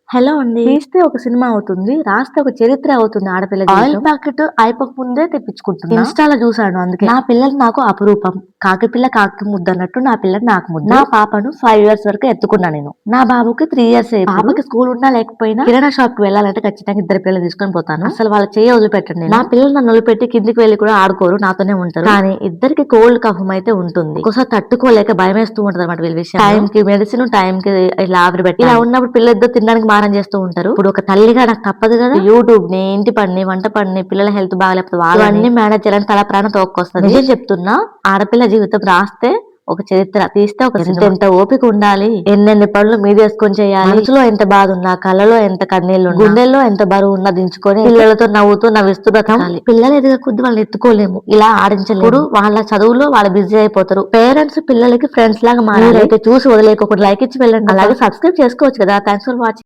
Hello అండి. తీస్తే ఒక సినిమా అవుతుంది. రాస్తే ఒక చరిత్ర అవుతుంది ఆడపిల్ల జీవితం. ఆయిల్ ప్యాకెట్ అయిపోక ముందే తెప్పించుకుంటున్నా. ఇన్‌స్టా‌లో చూసాను అందుకే. నా పిల్లలు నాకు అపురూపం. కాకి పిల్ల కాకి ముద్దు అన్నట్టు నా పిల్లలు నాకు ముద్దు. నా పాపను 5 ఇయర్స్ వరకు ఎత్తుకున్నా నేను. నా బాబుకి 3 ఇయర్స్ పాపకి స్కూల్ ఉన్నా లేకపోయినా కిరాణా షాప్‌కి వెళ్ళాలంటే ఖచ్చితంగా ఇద్దరు పిల్లలు తీసుకొని పోతాను. అసలు వాళ్ళ చెయ్యి వదిలిపెట్టను నేను. నా పిల్లలు నన్ను వదిలిపెట్టి కిందికి వెళ్లి కూడా ఆడుకోరు. నాతోనే ఉంటారు. కానీ ఇద్దరికి కోల్డ్ కఫం అయితే ఉంటుంది. ఒక్కోసారి తట్టుకోలేక భయమేస్తూ ఉంటదన్నమాట వీళ్ళ విషయంలో. టైంకి మెడిసిన్, టైంకి ఇలా ఆవిరి పెట్టాలి. ఇలా ఉన్నప్పుడు పిల్లలిద్దరూ తినడానికి మారం చేస్తూ ఉంటారు. ఇప్పుడు ఒక తల్లిగా నాకు తప్పదు కదా. యూట్యూబ్ ని, ఇంటి పనిని, వంట పనిని, పిల్లల హెల్త్ బాగాలేకపోతే వాళ్ళని మేనేజ్ చేయాలని తల ప్రాణం తోక్కొస్తది. నిజం చెప్తున్నా, ఆడపిల్ల జీవితం రాస్తే ఒక చరిత్ర, తీస్తే ఒక ఎంత ఓపిక ఉండాలి, ఎన్నెన్ని పనులు మీదేసుకొని చేయాలి, మనసులో ఎంత బాధ ఉన్నా, కళ్ళలో ఎంత కన్నీళ్లు ఉన్నా, గుండెల్లో ఎంత బరువు ఉన్నా దించుకొని పిల్లలతో నవ్వుతూ నవ్విస్తూ బ్రతకాలి. పిల్లలు ఎదిగే కొద్ది వాళ్ళని ఎత్తుకోలేము, ఇలా ఆడించలేము. వాళ్ళ చదువులో వాళ్ళు బిజీ అయిపోతారు. పేరెంట్స్ పిల్లలకి ఫ్రెండ్స్ లాగా మారాలి. అయితే చూసి వదిలేకోకుండా లైక్ ఇచ్చి వెళ్ళండి. అలాగే సబ్స్క్రైబ్ చేసుకోవచ్చు కదా. Thanks for watching.